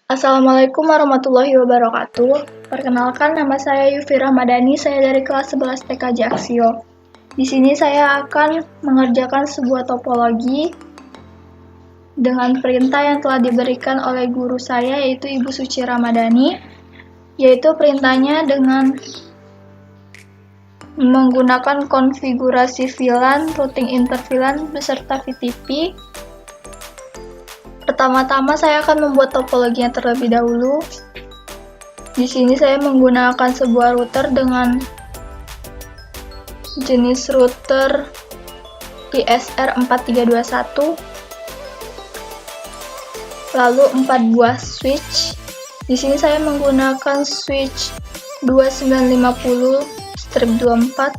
Assalamualaikum warahmatullahi wabarakatuh. Perkenalkan, nama saya Yufi Rahmadani, saya dari kelas 11 TK Jaksio. Di sini saya akan mengerjakan sebuah topologi dengan perintah yang telah diberikan oleh guru saya, yaitu Ibu Suci Ramadhani, yaitu perintahnya dengan menggunakan konfigurasi VLAN, routing interVLAN, beserta VTP. Pertama-tama saya akan membuat topologinya terlebih dahulu. Di sini saya menggunakan sebuah router dengan jenis router ISR 4321, lalu 4 buah switch. Di sini saya menggunakan switch 2950/24,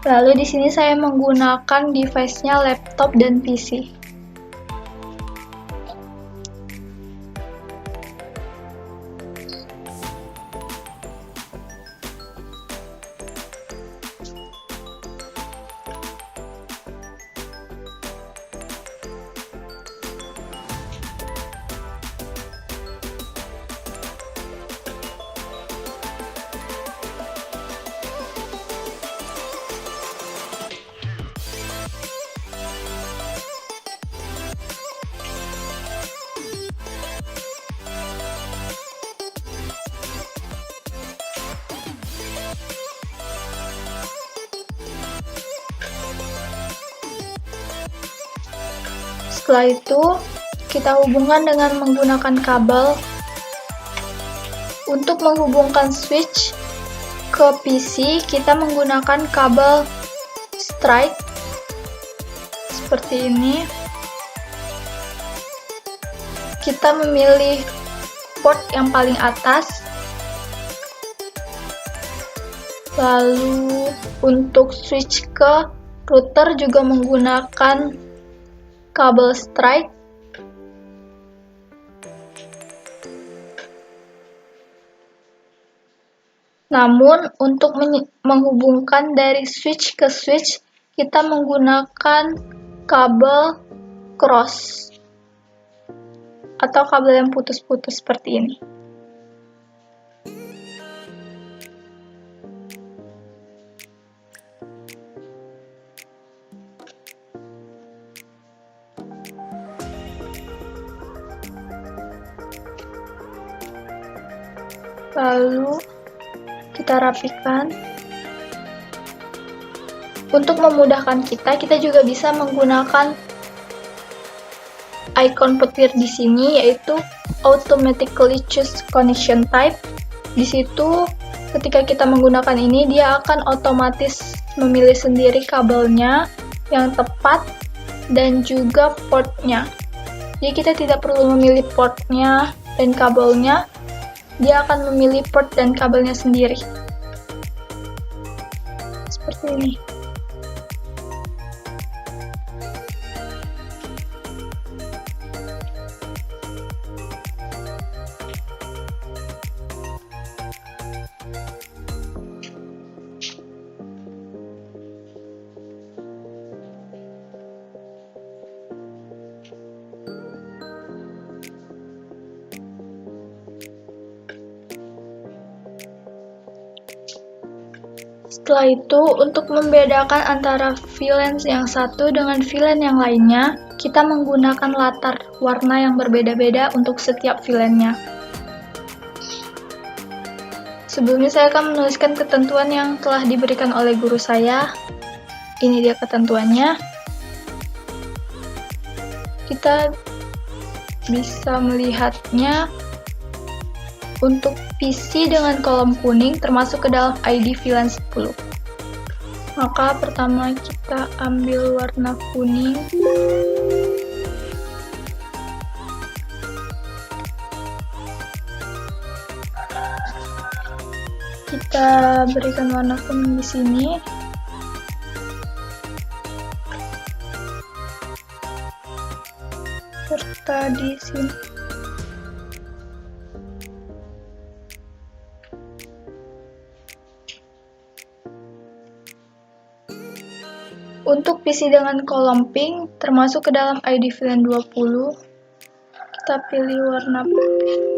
lalu di sini saya menggunakan device-nya laptop dan PC. Setelah itu, kita hubungkan dengan menggunakan kabel. Untuk menghubungkan switch ke PC, kita menggunakan kabel strike seperti ini. Kita memilih port yang paling atas. Lalu untuk switch ke router juga menggunakan kabel strike. Namun untuk menghubungkan dari switch ke switch, kita menggunakan kabel cross atau kabel yang putus-putus seperti ini. Lalu kita rapikan. Untuk memudahkan kita juga bisa menggunakan icon petir di sini, yaitu automatically choose connection type. Di situ ketika kita menggunakan ini, dia akan otomatis memilih sendiri kabelnya yang tepat dan juga portnya. Jadi kita tidak perlu memilih portnya dan kabelnya, dia akan memilih port dan kabelnya sendiri. Seperti ini. Setelah itu, untuk membedakan antara VLAN yang satu dengan VLAN yang lainnya, kita menggunakan latar warna yang berbeda-beda untuk setiap VLAN-nya. Sebelumnya saya akan menuliskan ketentuan yang telah diberikan oleh guru saya. Ini dia ketentuannya. Kita bisa melihatnya untuk PC dengan kolom kuning termasuk ke dalam ID VLAN 10. Maka pertama kita ambil warna kuning. Kita kita berikan warna kuning di sini. Serta di sini. Untuk PC dengan kolom pink termasuk ke dalam ID VLAN 20, kita pilih warna putih.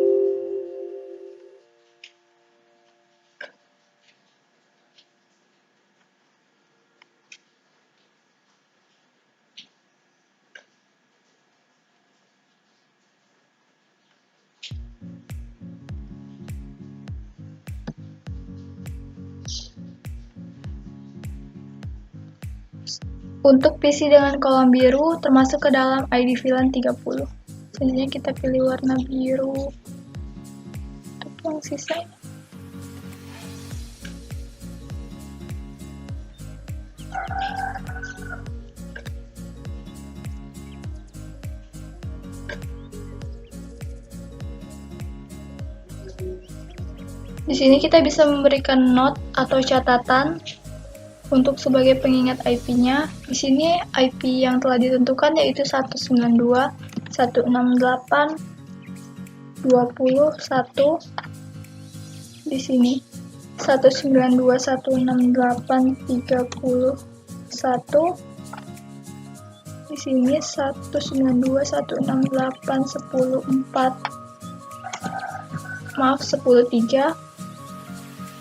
Untuk PC dengan kolom biru termasuk ke dalam ID VLAN 30. Selanjutnya kita pilih warna biru untuk yang sisanya. Di sini kita bisa memberikan note atau catatan untuk sebagai pengingat IP-nya. Di sini IP yang telah ditentukan yaitu 192.168.21. Di sini 192.168.31. Di sini 192.168.10.4. Maaf, 10.3.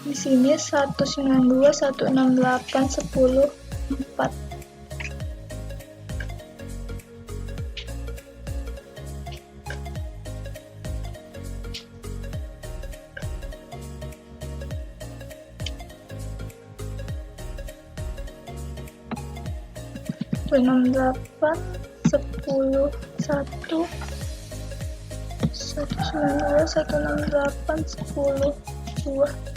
Di sini 192.168.10.4. Enam delapan 10 1 192.168.10.2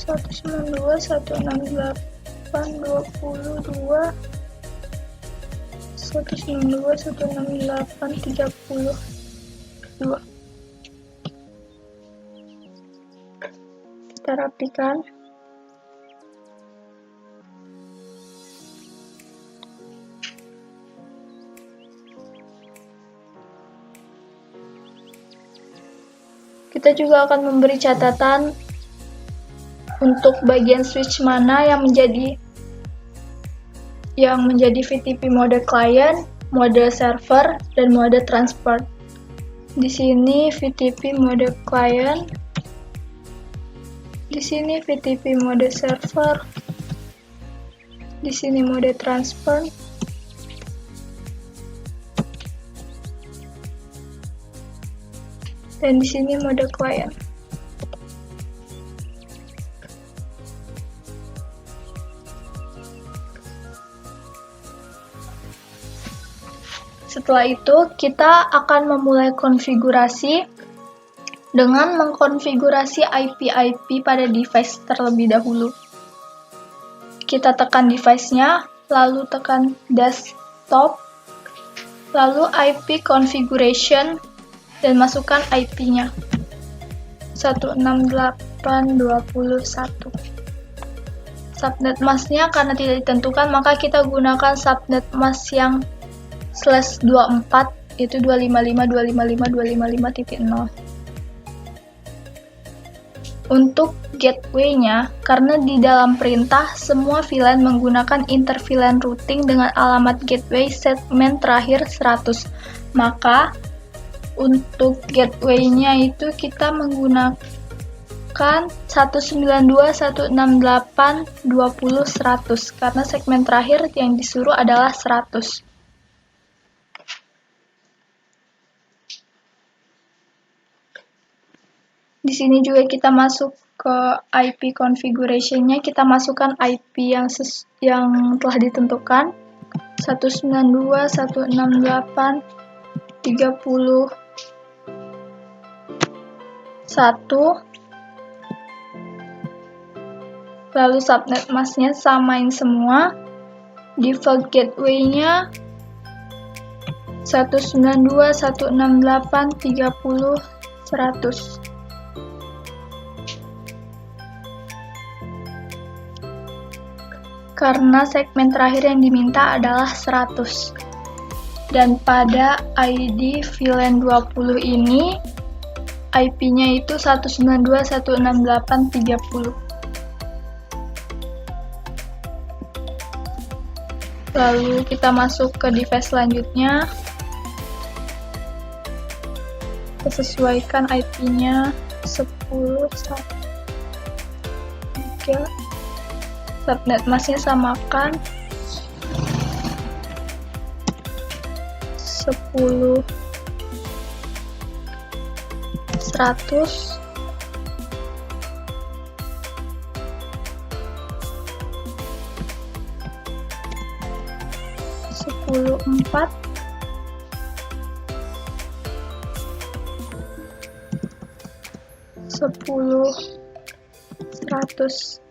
192.168.22 192.168.32. Kita rapikan. Kita juga akan memberi catatan untuk bagian switch mana yang menjadi VTP mode client, mode server, dan mode transport. Di sini VTP mode client, di sini VTP mode server, di sini mode transport, dan di sini mode client. Setelah itu, kita akan memulai konfigurasi dengan mengkonfigurasi IP pada device terlebih dahulu. Kita tekan device-nya, lalu tekan desktop, lalu IP configuration, dan masukkan IP-nya 168.21. Subnet mask-nya karena tidak ditentukan, maka kita gunakan subnet mask yang /24, yaitu 255.255.255.0. Untuk gateway-nya, karena di dalam perintah semua VLAN menggunakan inter-VLAN routing dengan alamat gateway segmen terakhir 100, maka untuk gateway-nya itu kita menggunakan 192.168.20.100 karena segmen terakhir yang disuruh adalah 100. Di sini juga kita masuk ke IP configuration-nya, kita masukkan IP yang telah ditentukan 192.168.30.1. Lalu subnet mask-nya samain semua. Default gateway-nya 192.168.30.100. karena segmen terakhir yang diminta adalah 100. Dan pada ID VLAN 20 ini IP-nya itu 192.168.30. Lalu kita masuk ke device selanjutnya. Kita sesuaikan IP-nya 10.1. Oke. Subnet masknya samakan 10.100. Empat 10.100.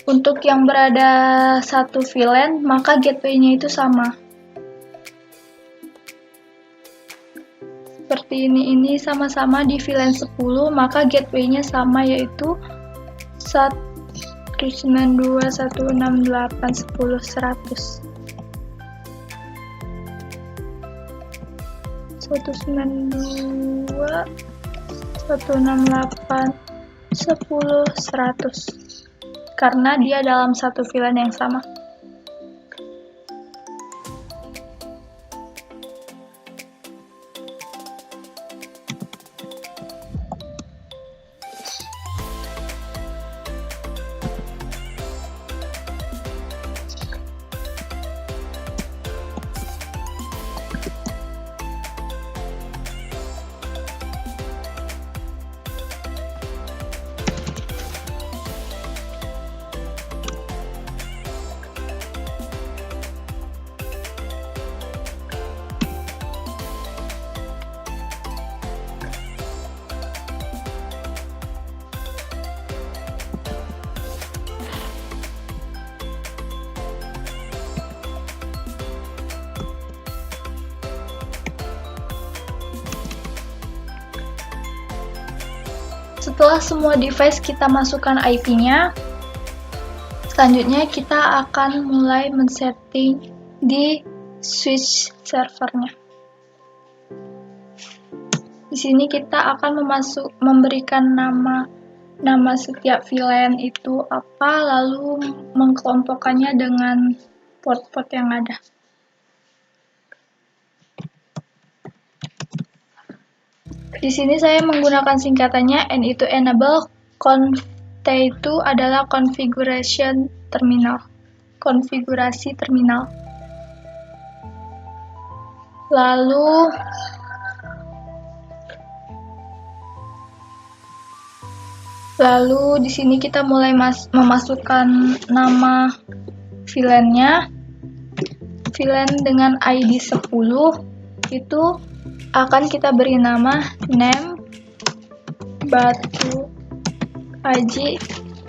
Untuk yang berada satu VLAN, maka gateway-nya itu sama. Seperti ini sama-sama di VLAN 10, maka gateway-nya sama, yaitu 192.168.10.100. 192.168.10.100 karena dia dalam satu VLAN yang sama. Setelah semua device kita masukkan IP-nya, selanjutnya kita akan mulai men-setting di switch servernya. Di sini kita akan memberikan nama setiap VLAN itu apa, lalu mengkelompokkannya dengan port-port yang ada. Di sini saya menggunakan singkatannya N itu enable, conf T itu adalah configuration terminal, konfigurasi terminal. Lalu di sini kita mulai memasukkan nama VLAN-nya. VLAN dengan ID 10 itu akan kita beri nama name batu aji.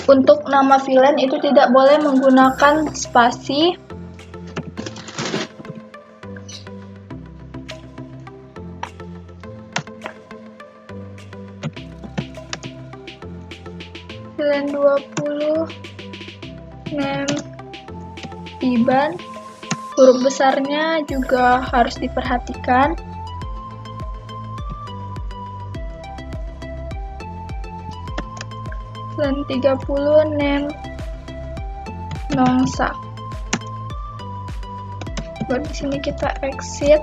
Untuk nama VLAN itu tidak boleh menggunakan spasi. VLAN 20 name IBAN, huruf besarnya juga harus diperhatikan. VLAN 30 name Nongsa. Buat di sini kita exit.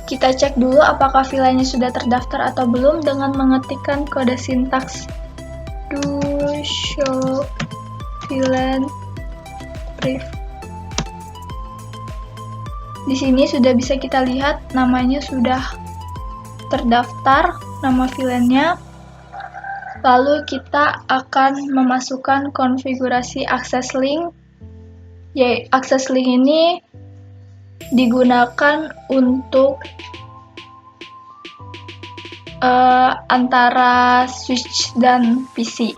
Kita cek dulu apakah VLAN-nya sudah terdaftar atau belum dengan mengetikkan kode sintaks do show VLAN brief. Di sini sudah bisa kita lihat namanya sudah terdaftar, nama VLAN-nya. Lalu kita akan memasukkan konfigurasi access link. Access link ini digunakan untuk antara switch dan PC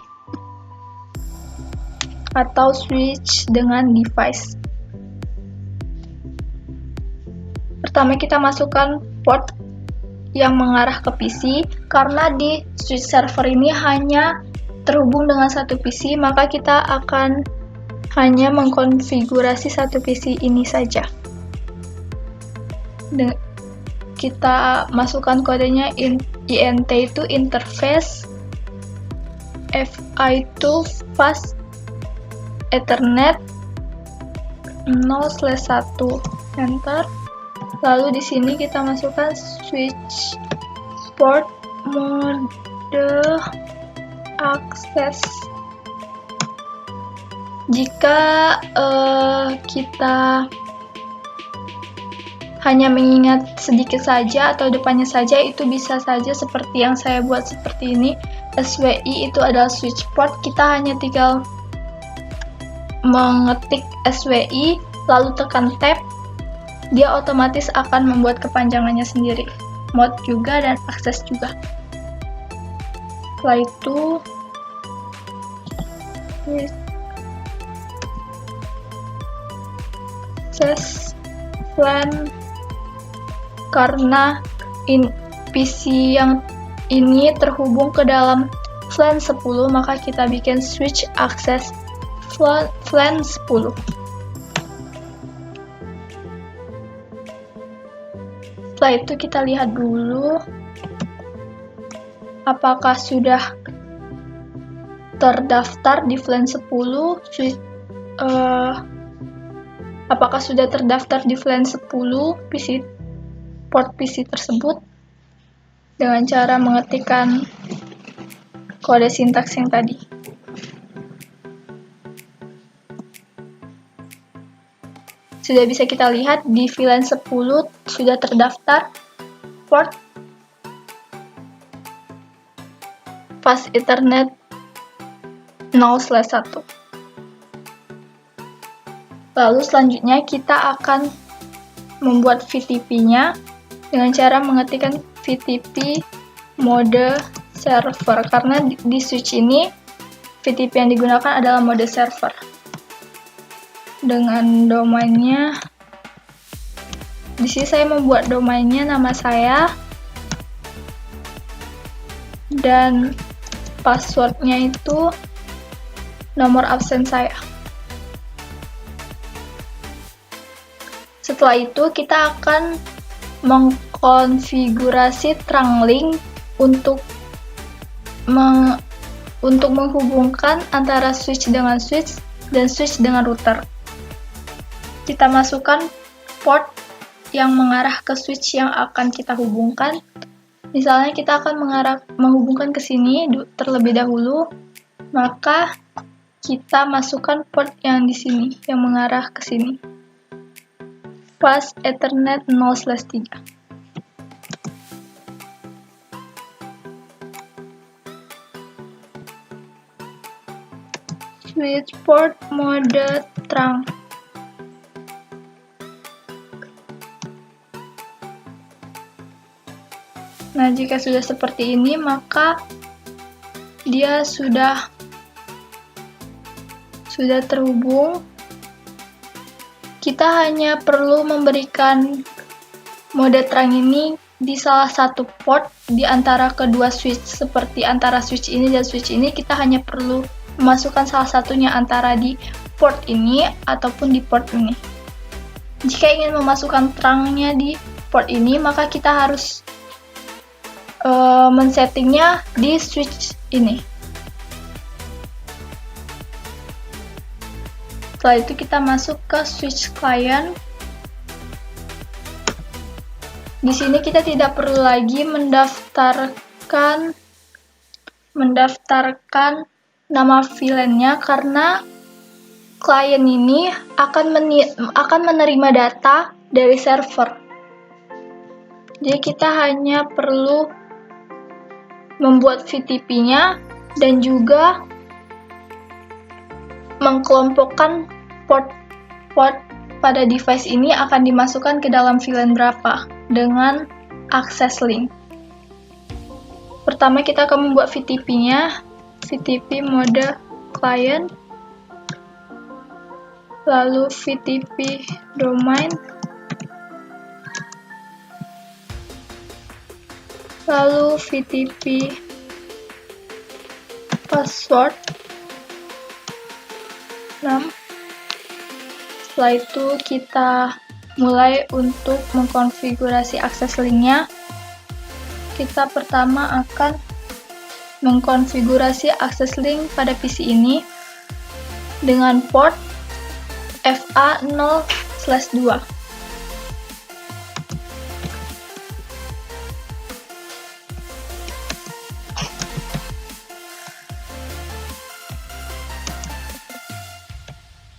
atau switch dengan device. Pertama kita masukkan port yang mengarah ke PC, karena di switch server ini hanya terhubung dengan satu PC, maka kita akan hanya mengkonfigurasi satu PC ini saja. Kita masukkan kodenya INT itu interface, FI itu fast Ethernet 0/1, enter. Lalu di sini kita masukkan switch port mode akses. Jika kita hanya mengingat sedikit saja atau depannya saja, itu bisa saja seperti yang saya buat seperti ini. SWI itu adalah switch port, kita hanya tinggal mengetik SWI lalu tekan tab, dia otomatis akan membuat kepanjangannya sendiri, mode juga dan akses juga. Setelah itu akses LAN, karena PC yang ini terhubung ke dalam LAN 10, maka kita bikin switch akses LAN 10. Setelah itu kita lihat dulu apakah sudah terdaftar di LAN 10, apakah sudah terdaftar di LAN 10 port PC tersebut dengan cara mengetikkan kode sintaks yang tadi. Sudah bisa kita lihat di VLAN 10 sudah terdaftar port fast Ethernet 0/1. Lalu selanjutnya kita akan membuat VTP-nya dengan cara mengetikkan VTP mode server, karena di switch ini VTP yang digunakan adalah mode server. Dengan domainnya, di sini saya membuat domainnya nama saya dan passwordnya itu nomor absen saya. Setelah itu kita akan mengkonfigurasi TrunkLink untuk menghubungkan antara switch dengan switch dan switch dengan router. Kita masukkan port yang mengarah ke switch yang akan kita hubungkan. Misalnya kita akan menghubungkan ke sini terlebih dahulu, maka kita masukkan port yang di sini yang mengarah ke sini. Fast Ethernet 0/3. Switch port mode trunk. Nah, jika sudah seperti ini, maka dia sudah terhubung. Kita hanya perlu memberikan mode terang ini di salah satu port di antara kedua switch, seperti antara switch ini dan switch ini. Kita hanya perlu memasukkan salah satunya antara di port ini ataupun di port ini. Jika ingin memasukkan terangnya di port ini, maka kita harus men-settingnya di switch ini. Setelah itu kita masuk ke switch client. Di sini kita tidak perlu lagi mendaftarkan nama VLAN-nya, karena klien ini akan menerima data dari server. Jadi kita hanya perlu membuat VTP-nya dan juga mengkelompokkan port pada device ini akan dimasukkan ke dalam VLAN berapa dengan akses link. Pertama kita akan membuat VTP-nya, VTP mode client, lalu VTP domain, lalu VTP password 6. Setelah itu kita mulai untuk mengkonfigurasi akses linknya. Kita pertama akan mengkonfigurasi akses link pada PC ini dengan port FA0/2.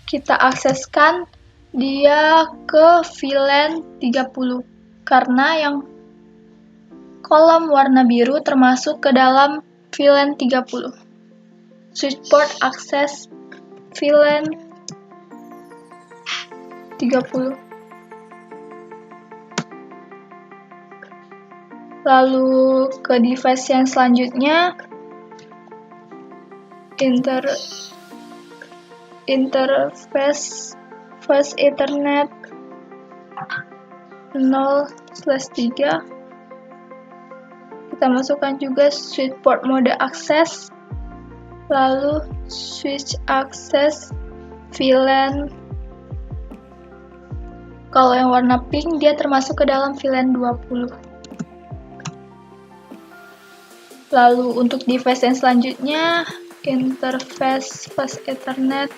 Kita akseskan dia ke VLAN 30 karena yang kolom warna biru termasuk ke dalam VLAN 30. Switch port akses VLAN 30. Lalu ke device yang selanjutnya, interface Fast Ethernet 0/3. Kita masukkan juga switch port mode akses, lalu switch akses VLAN. Kalau yang warna pink dia termasuk ke dalam VLAN 20. Lalu untuk device yang selanjutnya, interface Fast Ethernet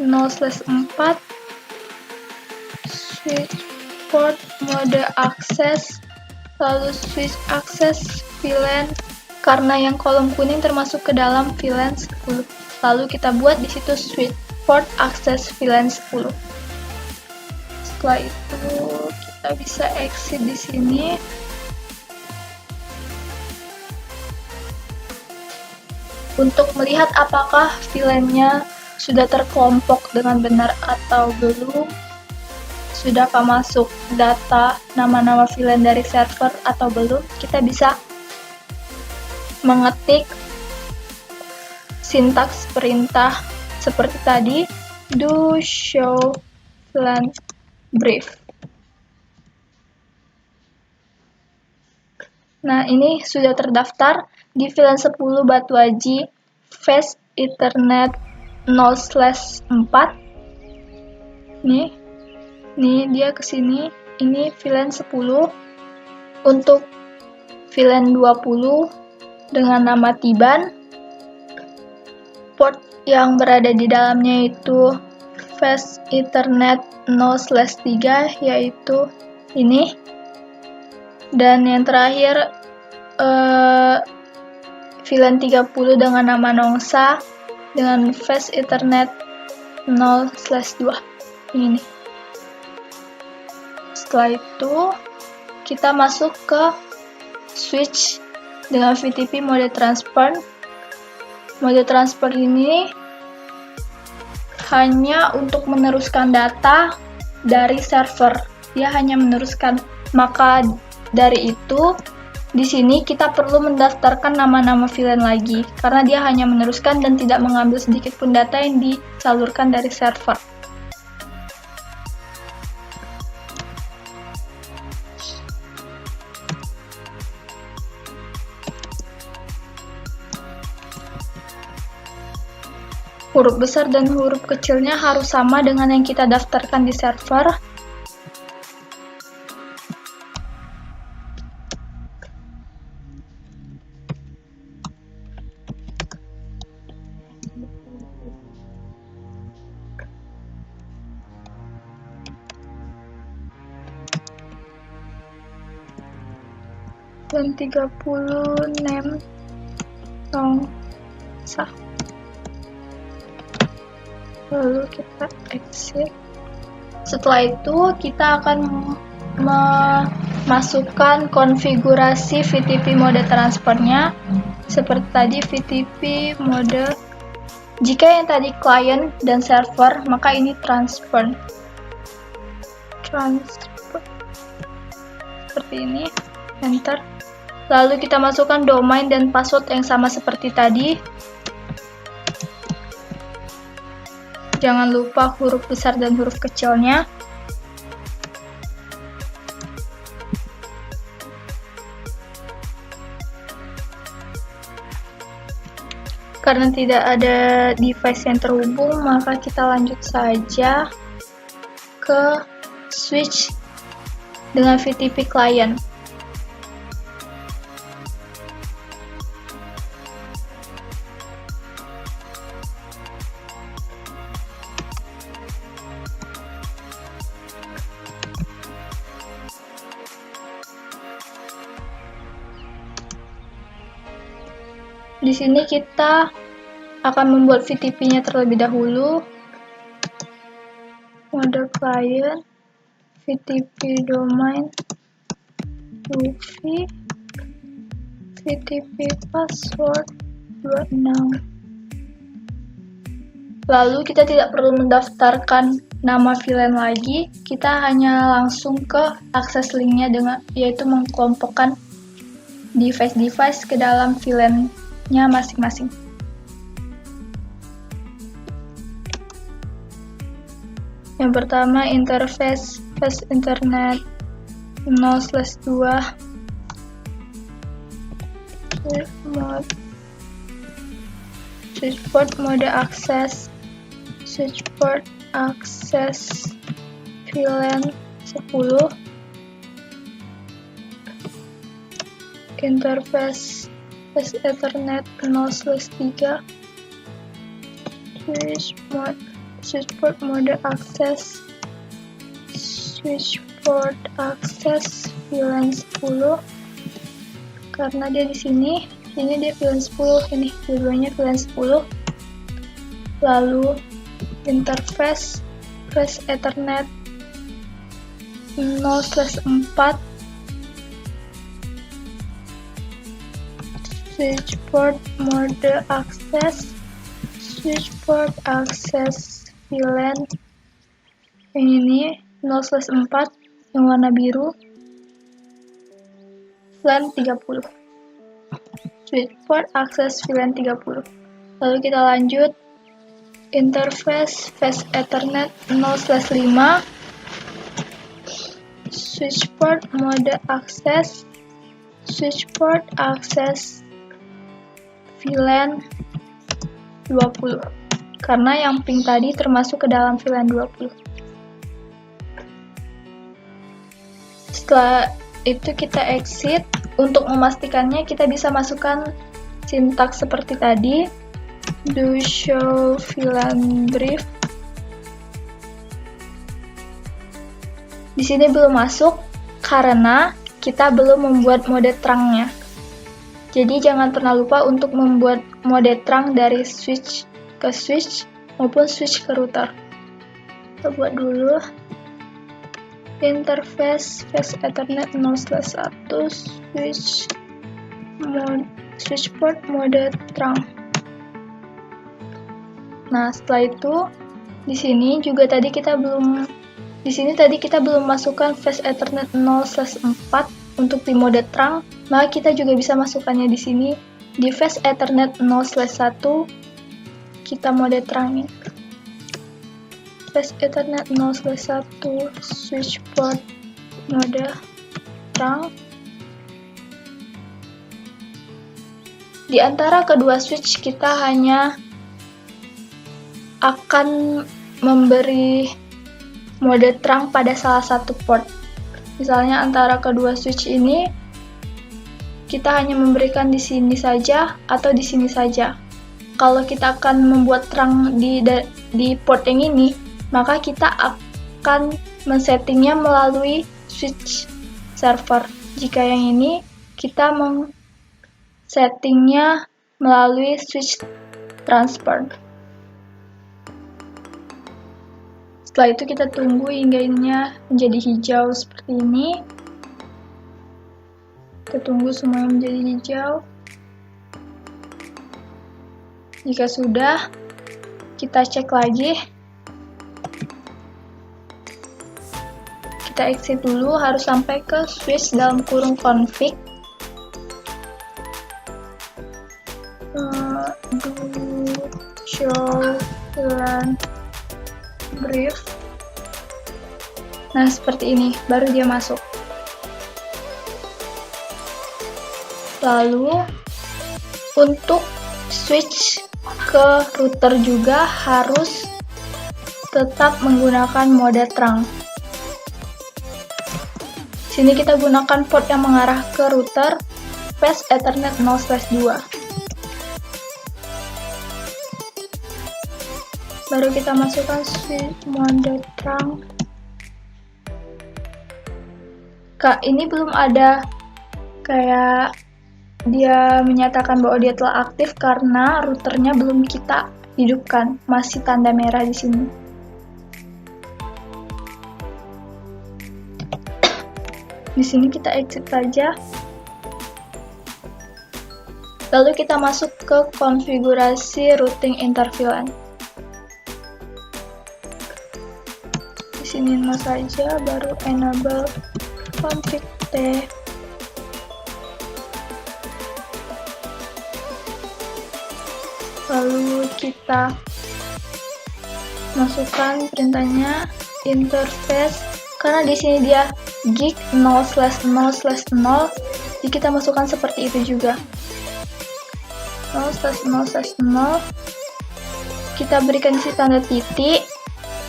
0/4, switch port mode akses, lalu switch akses VLAN karena yang kolom kuning termasuk ke dalam VLAN 10. Lalu kita buat di situ switch port akses VLAN 10. Setelah itu kita bisa exit di sini. Untuk melihat apakah VLAN-nya sudah terkelompok dengan benar atau belum, sudahkah masuk data nama-nama VLAN dari server atau belum, kita bisa mengetik sintaks perintah seperti tadi, do show VLAN brief. Nah, ini sudah terdaftar di VLAN 10 Batu Aji Fast Ethernet 0/4. Nih dia kesini. Ini VLAN 10. Untuk VLAN 20 dengan nama Tiban, port yang berada di dalamnya itu Fast Ethernet 0/3, yaitu ini. Dan yang terakhir VLAN 30 dengan nama Nongsa dengan Fast Ethernet 0/2. Ini. Setelah itu kita masuk ke switch dengan VTP mode transfer. Mode transfer ini hanya untuk meneruskan data dari server. Dia hanya meneruskan. Maka dari itu, di sini kita perlu mendaftarkan nama-nama VLAN lagi, karena dia hanya meneruskan dan tidak mengambil sedikit pun data yang disalurkan dari server. Huruf besar dan huruf kecilnya harus sama dengan yang kita daftarkan di server. Dan 30 name Nongsa. Lalu kita exit. Setelah itu kita akan memasukkan konfigurasi VTP mode transfernya seperti tadi. VTP mode, jika yang tadi client dan server, maka ini transfer seperti ini. Enter. Lalu kita masukkan domain dan password yang sama seperti tadi. Jangan lupa huruf besar dan huruf kecilnya. Karena tidak ada device yang terhubung, maka kita lanjut saja ke switch dengan VTP client. Di sini kita akan membuat VTP-nya terlebih dahulu. Mode client, VTP domain, UV, VTP password 26. Lalu kita tidak perlu mendaftarkan nama VLAN lagi, kita hanya langsung ke akses linknya dengan yaitu mengkelompokkan device-device ke dalam VLAN-nya masing-masing. Yang pertama, interface fast internet 0/2 switchport mode akses switchport akses VLAN 10, interface fast ethernet 0/3 switchport mode akses switchport akses VLAN 10, karena dia di sini dia VLAN 10, ini dua-duanya VLAN 10. Lalu interface fast ethernet 0/4 switchport mode akses switchport akses VLAN yang ini 0/4 yang warna biru, VLAN 30, switchport akses VLAN 30. Lalu kita lanjut interface fast ethernet 0/5 switchport mode akses switchport akses VLAN 20, karena yang pink tadi termasuk ke dalam VLAN 20. Setelah itu kita exit. Untuk memastikannya kita bisa masukkan sintaks seperti tadi, do show VLAN brief. Di sini belum masuk karena kita belum membuat mode terangnya. Jadi jangan pernah lupa untuk membuat mode terang dari switch ke switch maupun switch ke router. Kita buat dulu interface fast ethernet 0/1 switchport mode terang. Nah, setelah itu di sini tadi kita belum masukkan fast ethernet 0/4 untuk di mode terang, maka kita juga bisa masukkannya di sini di fast ethernet 0/1 kita mode terangin. Fast ethernet 0/1 switchport mode terang. Di antara kedua switch kita hanya akan memberi mode terang pada salah satu port. Misalnya antara kedua switch ini kita hanya memberikan di sini saja atau di sini saja. Kalau kita akan membuat terang di port yang ini, maka kita akan men-settingnya melalui switch server. Jika yang ini, kita settingnya melalui switch transfer. Setelah itu kita tunggu hingga ininya menjadi hijau seperti ini. Kita tunggu semuanya menjadi hijau. Jika sudah, kita cek lagi. Kita exit dulu, harus sampai ke switch dalam kurung config. Show VLAN brief. Nah, seperti ini, baru dia masuk. Lalu, untuk switch ke router juga harus tetap menggunakan mode terang. Sini kita gunakan port yang mengarah ke router Fast Ethernet 0/2. Baru kita masukkan switch mode terang. Kak, ini belum ada kayak dia menyatakan bahwa dia telah aktif karena routernya belum kita hidupkan, masih tanda merah di sini. Di sini kita exit saja. Lalu kita masuk ke konfigurasi routing interVLAN. Di sini no saja, baru enable config T. Lalu kita masukkan perintahnya interface, karena di sini dia gig 0/0/0, jadi kita masukkan seperti itu juga. 0/0/0, kita berikan isi tanda titik,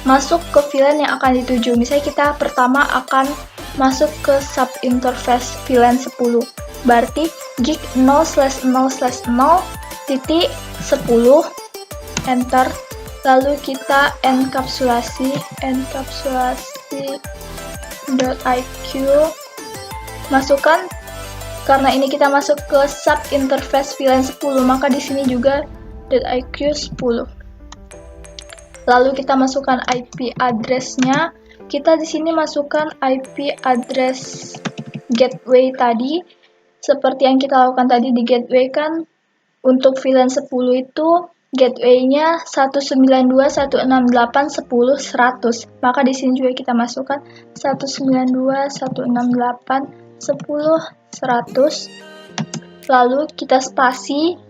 masuk ke VLAN yang akan dituju. Misalnya kita pertama akan masuk ke sub interface VLAN 10, berarti gig 0/0/0 titik 10, enter. Lalu kita enkapsulasi .iq, masukkan, karena ini kita masuk ke sub interface VLAN 10, maka di sini juga .iq 10. Lalu kita masukkan IP address-nya. Kita di sini masukkan IP address gateway tadi, seperti yang kita lakukan tadi di gateway kan. Untuk VLAN 10 itu gateway-nya 192.168.10.100. Maka di sini juga kita masukkan 192.168.10.100. Lalu kita spasi,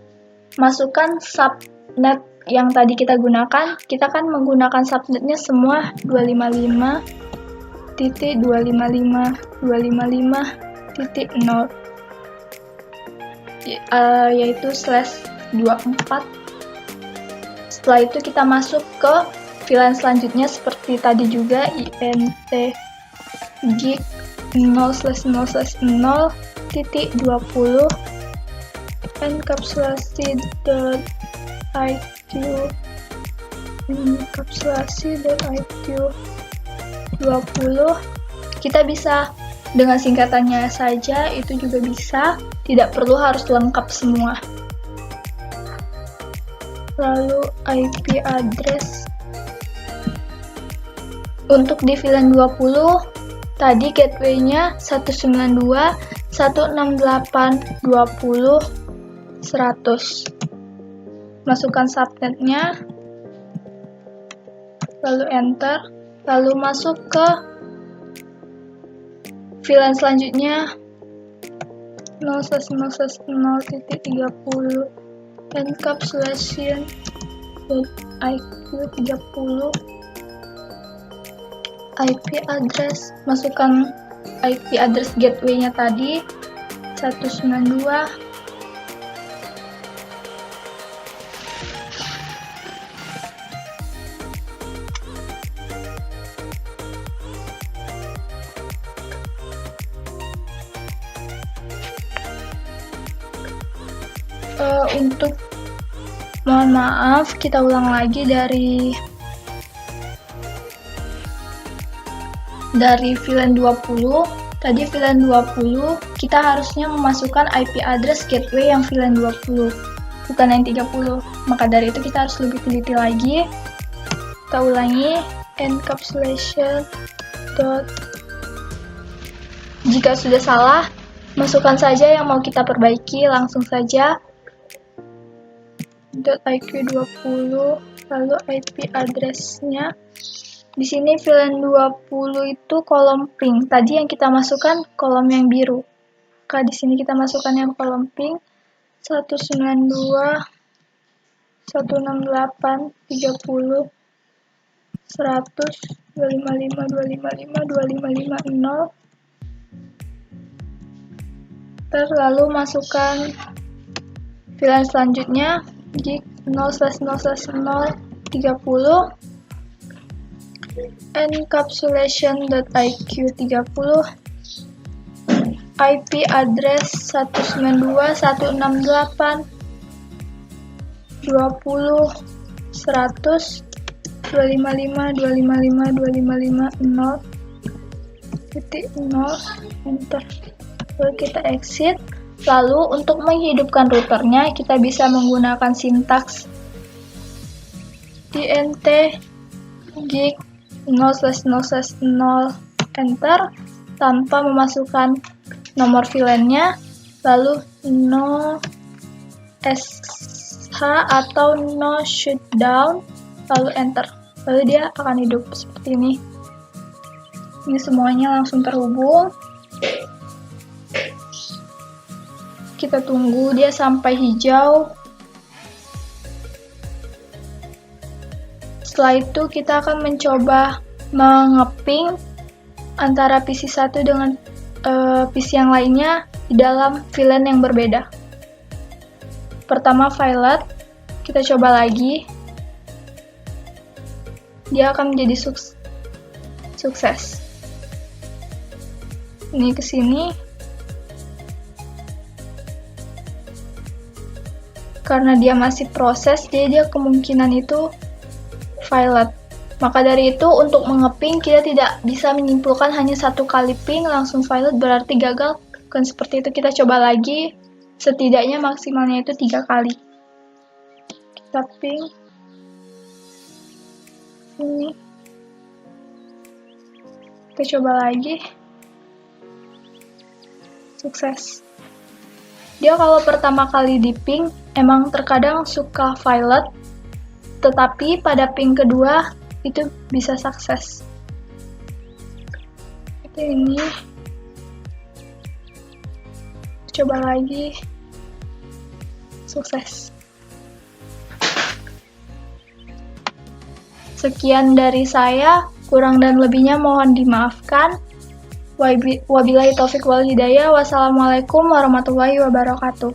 masukkan subnet yang tadi kita gunakan. Kita kan menggunakan subnetnya semua 255.255.255.0, yaitu /24. Setelah itu kita masuk ke VLAN selanjutnya seperti tadi juga, int gig 0/0/0.20 enkapsulasi.iq 20. Kita bisa dengan singkatannya saja, itu juga bisa, tidak perlu harus lengkap semua. Lalu IP address untuk di VLAN 20 tadi gateway-nya 192.168.20.100. Masukkan subnetnya, lalu enter, lalu masuk ke VLAN selanjutnya 0/0/0.30 encapsulation.iq 30. IP address, masukkan IP address gateway-nya tadi 192. Untuk mohon maaf, kita ulang lagi dari VLAN 20. Tadi VLAN 20 kita harusnya memasukkan IP address gateway yang VLAN 20, bukan yang 30. Maka dari itu kita harus lebih teliti lagi. Kita ulangi, encapsulation. Jika sudah salah, masukkan saja yang mau kita perbaiki, langsung saja .iq 20, lalu IP address-nya. Di sini VLAN 20 itu kolom ping. Tadi yang kita masukkan kolom yang biru. Maka di sini kita masukkan yang kolom ping 192.168.30.100.255.255.255.0. Lalu masukkan VLAN selanjutnya gig 0/0/030 encapsulation.iq 30 IP address 192.168.255.255.255.0.0 enter. Lalu kita exit. Lalu untuk menghidupkan routernya kita bisa menggunakan sintaks int gig 0/0/0 enter tanpa memasukkan nomor VLAN-nya, lalu no sh atau no shutdown, lalu enter. Lalu dia akan hidup seperti ini. Ini semuanya langsung terhubung. Kita tunggu dia sampai hijau. Setelah itu kita akan mencoba mengeping antara PC 1 dengan PC yang lainnya di dalam VLAN yang berbeda. Pertama violet, kita coba lagi. Dia akan menjadi sukses. Ini ke sini. Karena dia masih proses, dia kemungkinan itu violet. Maka dari itu, untuk mengeping kita tidak bisa menyimpulkan hanya satu kali ping langsung violet berarti gagal. Bukan seperti itu, kita coba lagi. Setidaknya maksimalnya itu 3 kali. Kita ping ini. Kita coba lagi. Sukses. Dia kalau pertama kali di ping emang terkadang suka violet, tetapi pada ping kedua itu bisa sukses. Ini coba lagi, sukses. Sekian dari saya, kurang dan lebihnya mohon dimaafkan. Wabillahi taufik wal hidayah. Wassalamualaikum warahmatullahi wabarakatuh.